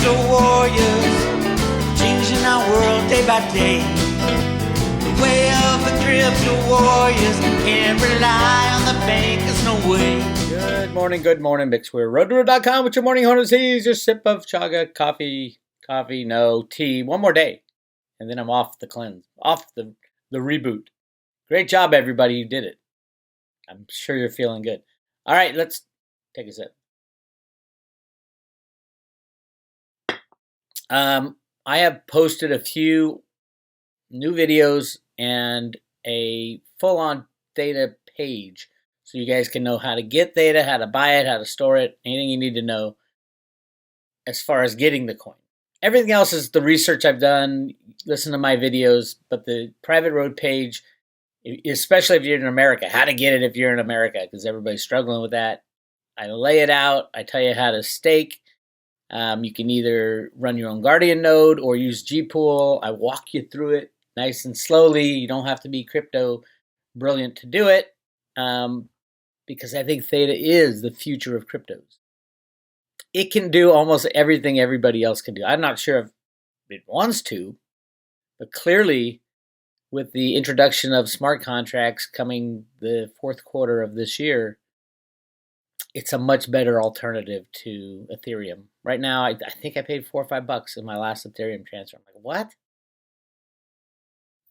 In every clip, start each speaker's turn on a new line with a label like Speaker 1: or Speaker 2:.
Speaker 1: crypto warriors, changing our world day by day. The way of the crypto warriors, can't rely on the bankers, no way.
Speaker 2: Good morning, Bix Weir. RoadToRoad.com with your morning Hornets teas, your sip of chaga, coffee, no, tea. One more day, and then I'm off the cleanse, off the reboot. Great job, everybody. You did it. I'm sure you're feeling good. All right, let's take a sip. I have posted a few new videos and a full-on THETA page so you guys can know how to get THETA, how to buy it, how to store it, anything you need to know as far as getting the coin. Everything else is the research I've done, listen to my videos, but the private road page, especially if you're in America, how to get it if you're in America, because everybody's struggling with that. I lay it out. I tell you how to stake. You can either run your own Guardian node or use Gpool. I walk you through it nice and slowly. You don't have to be crypto brilliant to do it, because I think THETA is the future of cryptos. It can do almost everything everybody else can do. I'm not sure if it wants to, but clearly with the introduction of smart contracts coming the fourth quarter of this year, it's a much better alternative to Ethereum. Right now, I think I paid $4 or $5 in my last Ethereum transfer. I'm like, what?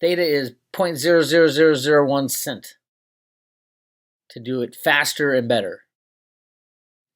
Speaker 2: THETA is 0.00001 cent to do it faster and better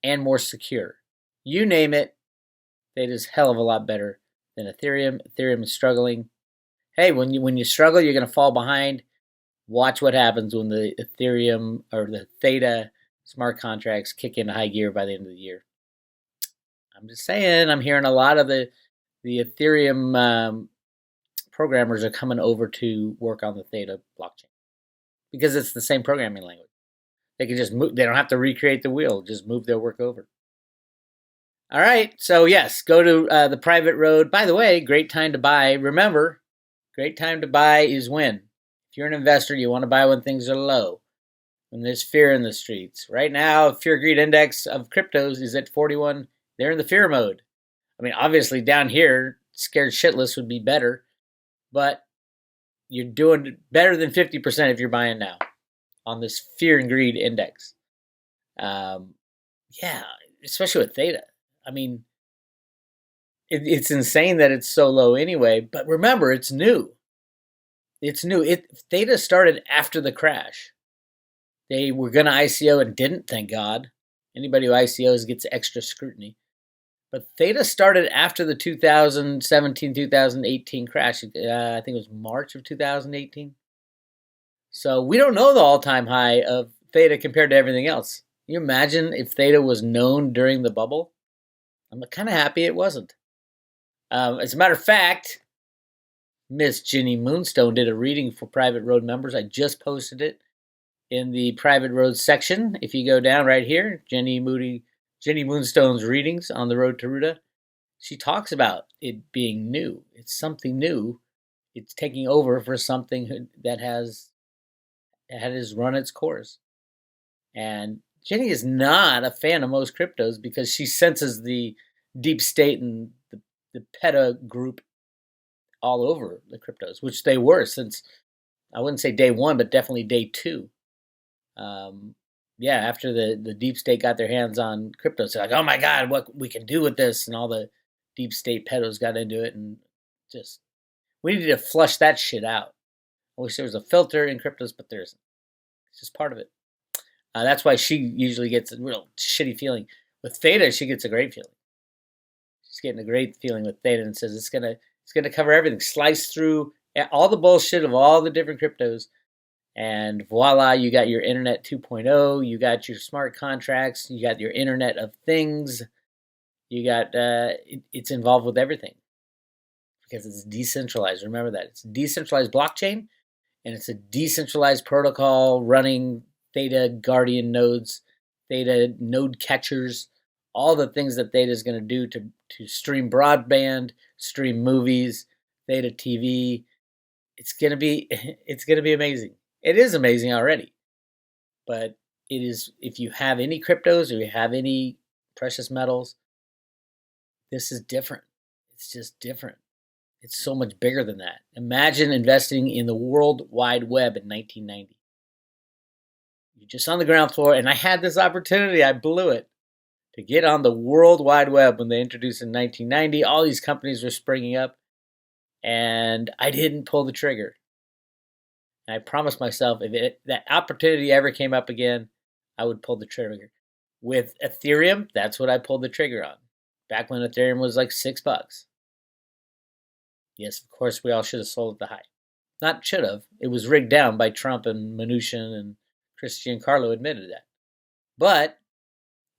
Speaker 2: and more secure. You name it, THETA is hell of a lot better than Ethereum. Ethereum is struggling. Hey, when you struggle, you're going to fall behind. Watch what happens when the Ethereum or the THETA smart contracts kick into high gear by the end of the year. I'm just saying, I'm hearing a lot of the Ethereum programmers are coming over to work on the THETA blockchain because it's the same programming language. They can just move. They don't have to recreate the wheel. Just move their work over. All right. So yes, go to the private road. By the way, great time to buy. Remember, great time to buy is when. If you're an investor, you want to buy when things are low. When there's fear in the streets. Right now, fear greed index of cryptos is at 41. They're in the fear mode. I mean, obviously down here, scared shitless would be better, but you're doing better than 50% if you're buying now on this fear and greed index. Yeah, especially with THETA. I mean, it's insane that it's so low anyway, but remember, it's new. It's new. THETA started after the crash. They were going to ICO and didn't, thank God. Anybody who ICOs gets extra scrutiny. But THETA started after the 2017-2018 crash. I think it was March of 2018. So we don't know the all-time high of THETA compared to everything else. Can you imagine if THETA was known during the bubble? I'm kind of happy it wasn't. As a matter of fact, Miss Jenny Moonstone did a reading for private road members. I just posted it in the private road section. If you go down right here, Jenny Moonstone's readings on the road to Ruta, she talks about it being new. It's something new. It's taking over for something that has run its course. And Jenny is not a fan of most cryptos because she senses the deep state and the PETA group all over the cryptos, which they were since, I wouldn't say day one, but definitely day two. After the deep state got their hands on cryptos, they're like, oh my God, what we can do with this, and all the deep state pedos got into it, and just we need to flush that shit out. I wish there was a filter in cryptos, but there isn't. It's just part of it. That's why she usually gets a real shitty feeling. With THETA, she gets a great feeling. She's getting a great feeling with THETA and says it's gonna cover everything, slice through all the bullshit of all the different cryptos. And voila, you got your Internet 2.0, you got your smart contracts, you got your Internet of Things, you got, it's involved with everything because it's decentralized. Remember that. It's a decentralized blockchain, and it's a decentralized protocol running THETA Guardian nodes, THETA node catchers, all the things that THETA is going to do to stream broadband, stream movies, THETA TV. It's going to be amazing. It is amazing already, but it is, if you have any cryptos or you have any precious metals, This is different. It's just different. It's so much bigger than that. Imagine investing in the World Wide Web in 1990. You're just on the ground floor, and I had this opportunity. I blew it to get on the World Wide Web when they introduced it in 1990. All these companies were springing up, and I didn't pull the trigger. And I promised myself if that opportunity ever came up again, I would pull the trigger. With Ethereum, that's what I pulled the trigger on. Back when Ethereum was like $6. Yes, of course, we all should have sold at the high. Not should have. It was rigged down by Trump and Mnuchin, and Christian Carlo admitted that. But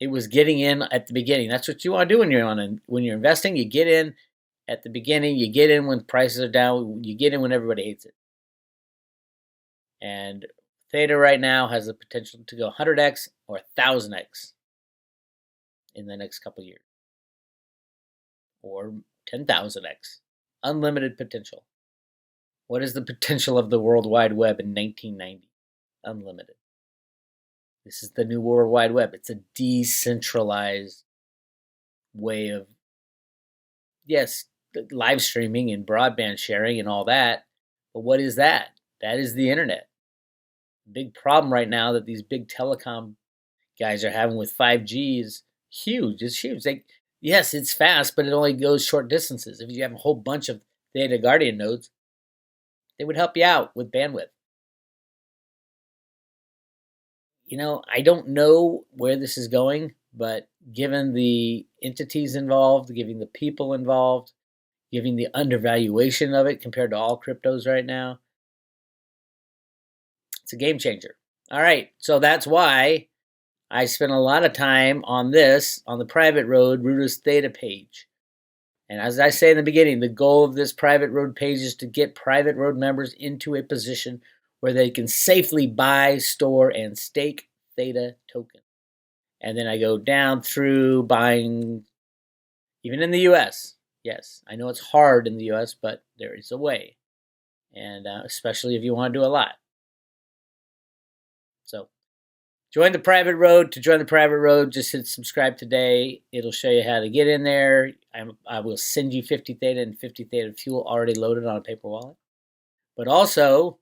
Speaker 2: it was getting in at the beginning. That's what you want to do when you're investing. You get in at the beginning. You get in when prices are down. You get in when everybody hates it. And Theta right now has the potential to go 100x or 1,000x in the next couple of years, or 10,000x. Unlimited potential. What is the potential of the World Wide Web in 1990? Unlimited. This is the new World Wide Web. It's a decentralized way of, yes, live streaming and broadband sharing and all that. But what is that? That is the internet. Big problem right now that these big telecom guys are having with 5G is huge. It's huge. Yes, it's fast, but it only goes short distances. If you have a whole bunch of Theta Guardian nodes, they would help you out with bandwidth. I don't know where this is going, but given the entities involved, given the people involved, given the undervaluation of it compared to all cryptos right now, it's a game changer. All right, so that's why I spent a lot of time on this, on the private road Ruda's Theta page. And as I say in the beginning, the goal of this private road page is to get private road members into a position where they can safely buy, store, and stake Theta token. And then I go down through buying, even in the US. Yes, I know it's hard in the US, but there is a way. And especially if you want to do a lot. So join the private road. To join the private road, just hit subscribe today. It'll show you how to get in there. I will send you 50 Theta and 50 Theta fuel already loaded on a paper wallet. But also,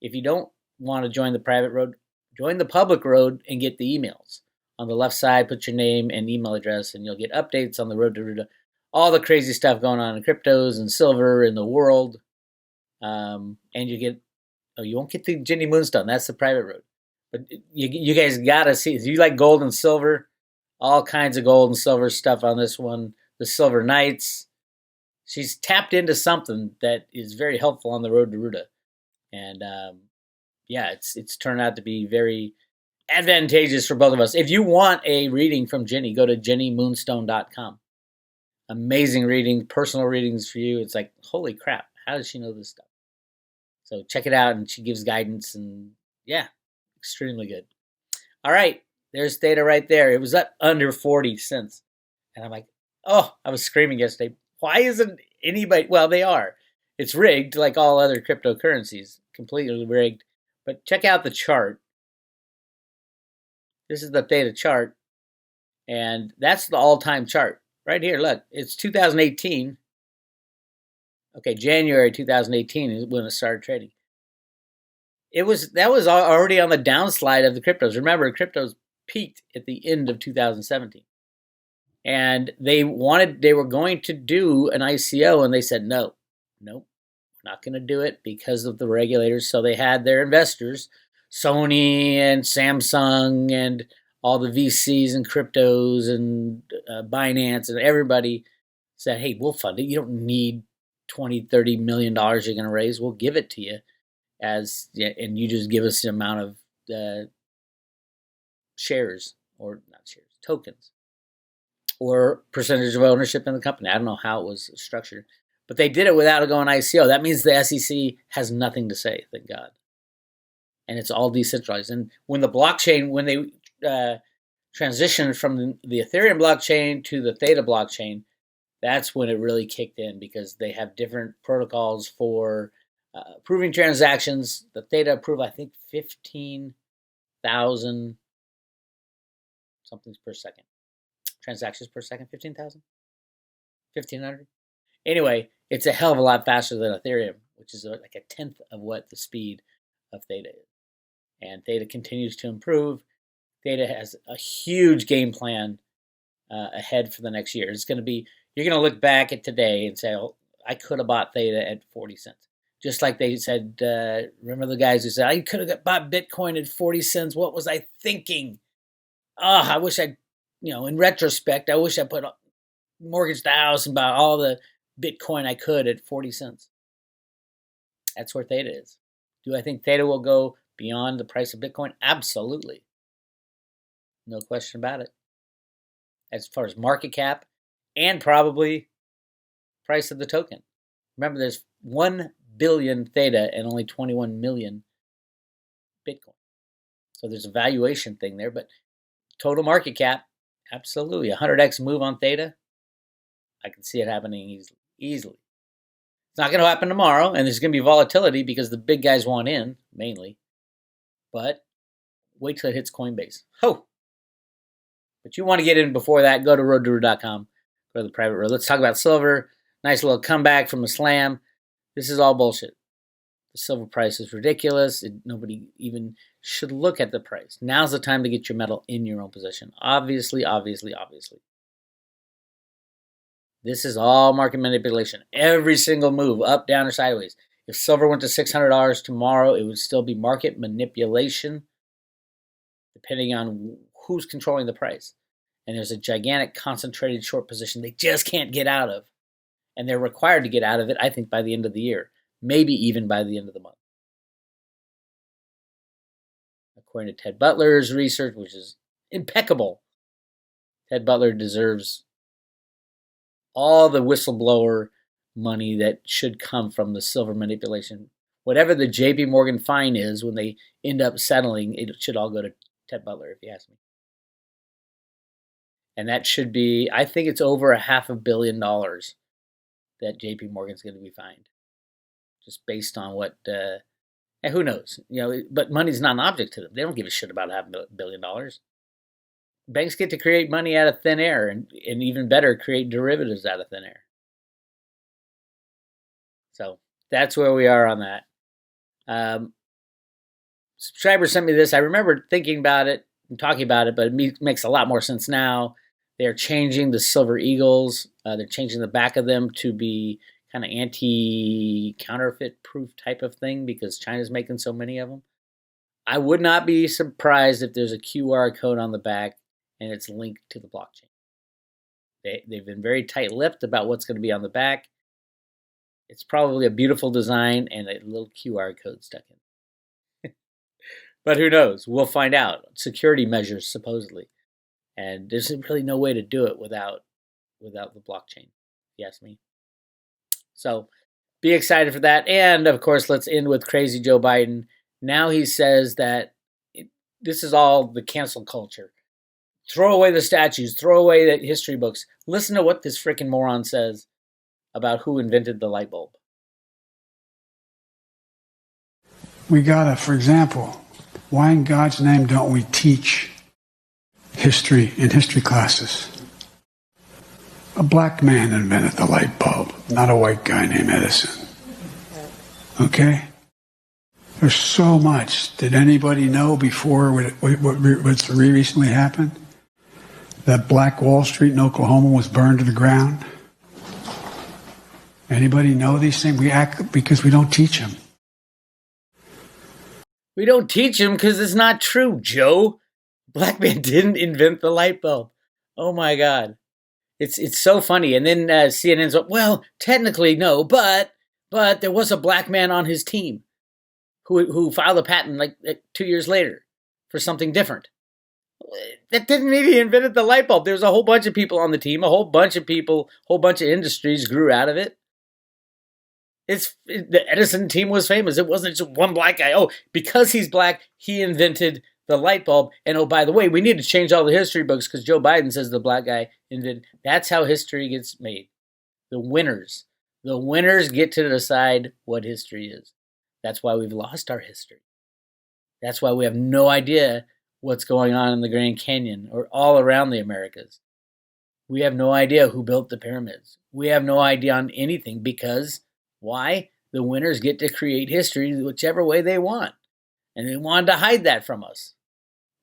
Speaker 2: if you don't want to join the private road, join the public road and get the emails. On the left side, put your name and email address, and you'll get updates on the road to Ruda. All the crazy stuff going on in cryptos and silver in the world. And you won't get the Ginny Moonstone. That's the private road. But you guys got to see. If you like gold and silver, all kinds of gold and silver stuff on this one. The Silver Knights. She's tapped into something that is very helpful on the road to Ruda. And it's turned out to be very advantageous for both of us. If you want a reading from Ginny, go to jennymoonstone.com. Amazing reading, personal readings for you. It's like, holy crap, how does she know this stuff? So check it out, and she gives guidance, and extremely good. All right, there's Theta right there. It was up under 40 cents. And I'm like, I was screaming yesterday. Why isn't anybody? Well, they are. It's rigged like all other cryptocurrencies, completely rigged. But check out the chart. This is the Theta chart. And that's the all-time chart. Right here, look. It's 2018. Okay, January 2018 is when it started trading. That was already on the downslide of the cryptos. Remember, cryptos peaked at the end of 2017. And they were going to do an ICO, and they said, nope, we're not going to do it because of the regulators. So they had their investors, Sony and Samsung and all the VCs and cryptos and Binance and everybody said, hey, we'll fund it. You don't need $20, $30 million you're going to raise. We'll give it to you and you just give us the amount of shares, or not shares, tokens, or percentage of ownership in the company. I don't know how it was structured, but they did it without it going ICO. That means the SEC has nothing to say, thank God. And it's all decentralized. And when they transitioned from the Ethereum blockchain to the Theta blockchain, that's when it really kicked in, because they have different protocols for approving transactions. The Theta approve, I think, 15,000 something per second. Transactions per second, 15,000? 1,500? Anyway, it's a hell of a lot faster than Ethereum, which is like a tenth of what the speed of Theta is. And Theta continues to improve. Theta has a huge game plan ahead for the next year. It's going to be, you're going to look back at today and say, oh, I could have bought Theta at 40 cents. Just like they said, remember the guys who said, I could have bought Bitcoin at 40 cents. What was I thinking? I wish in retrospect, I wish I put mortgaged the house and bought all the Bitcoin I could at 40 cents. That's where Theta is. Do I think Theta will go beyond the price of Bitcoin? Absolutely. No question about it. As far as market cap and probably price of the token. Remember, there's 1 billion Theta and only 21 million Bitcoin. So there's a valuation thing there, but total market cap, absolutely. 100x move on Theta, I can see it happening easily. It's not going to happen tomorrow, and there's going to be volatility because the big guys want in, mainly. But wait till it hits Coinbase. But you want to get in before that, go to roadtoguru.com, go to the private road. Let's talk about silver. Nice little comeback from a slam. This is all bullshit. The silver price is ridiculous. Nobody even should look at the price. Now's the time to get your metal in your own position. Obviously. This is all market manipulation. Every single move, up, down, or sideways. If silver went to $600 tomorrow, it would still be market manipulation, depending on who's controlling the price. And there's a gigantic concentrated short position they just can't get out of. And they're required to get out of it, I think, by the end of the year. Maybe even by the end of the month. According to Ted Butler's research, which is impeccable, Ted Butler deserves all the whistleblower money that should come from the silver manipulation. Whatever the JP Morgan fine is when they end up settling, it should all go to Ted Butler, if you ask me. And that should be, I think it's over $500 million that JP Morgan's going to be fined. Just based on what, and who knows? But money's not an object to them. They don't give a shit about $500 million. Banks get to create money out of thin air, and even better, create derivatives out of thin air. So that's where we are on that. Subscriber sent me this. I remember thinking about it and talking about it, but it makes a lot more sense now. They're changing the silver eagles. They're changing the back of them to be kind of anti-counterfeit proof type of thing because China's making so many of them. I would not be surprised if there's a QR code on the back and it's linked to the blockchain. They've been very tight-lipped about what's going to be on the back. It's probably a beautiful design and a little QR code stuck in. But who knows? We'll find out. Security measures, supposedly. And there's really no way to do it without the blockchain, if you ask me. So be excited for that. And, of course, let's end with crazy Joe Biden. Now he says that this is all the cancel culture. Throw away the statues. Throw away the history books. Listen to what this freaking moron says about who invented the light bulb.
Speaker 3: We gotta, for example, why in God's name don't we teach history in history classes? A black man invented the light bulb, not a white guy named Edison. Okay? There's so much. Did anybody know before what's recently happened? That Black Wall Street in Oklahoma was burned to the ground? Anybody know these things? We act because we don't teach them.
Speaker 2: We don't teach them because it's not true, Joe. Black man didn't invent the light bulb. Oh my God. It's so funny. And then CNN's like, well, technically no, but there was a black man on his team who filed a patent like 2 years later for something different. That didn't mean he invented the light bulb. There's a whole bunch of people on the team, a whole bunch of people, whole bunch of industries grew out of it. The Edison team was famous. It wasn't just one black guy. Oh, because he's black, he invented the light bulb. And oh, by the way, we need to change all the history books because Joe Biden says the black guy invented. That's how history gets made. The winners get to decide what history is. That's why we've lost our history. That's why we have no idea what's going on in the Grand Canyon or all around the Americas. We have no idea who built the pyramids. We have no idea on anything because why? The winners get to create history whichever way they want. And they wanted to hide that from us.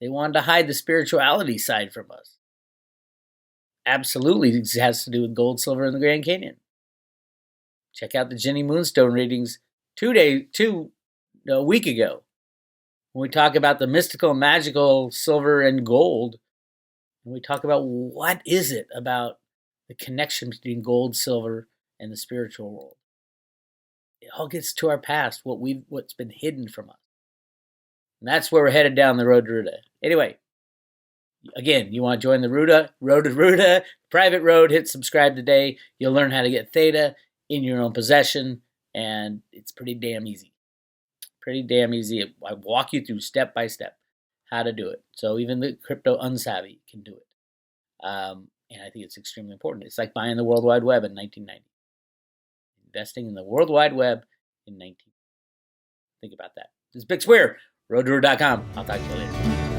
Speaker 2: They wanted to hide the spirituality side from us. Absolutely, it has to do with gold, silver, and the Grand Canyon. Check out the Jenny Moonstone readings a week ago. When we talk about the mystical, magical silver and gold, and we talk about what is it about the connection between gold, silver, and the spiritual world. It all gets to our past, what's been hidden from us. And that's where we're headed down the road to Ruta. Anyway, again, you want to join the Road to Ruta, private road, hit subscribe today. You'll learn how to get Theta in your own possession, and it's pretty damn easy. Pretty damn easy. I walk you through step by step how to do it. So even the crypto unsavvy can do it. And I think it's extremely important. It's like buying the World Wide Web in 1990. Investing in the World Wide Web in 1990. Think about that. This is Bix Weir, roadtoruta.com. I'll talk to you later.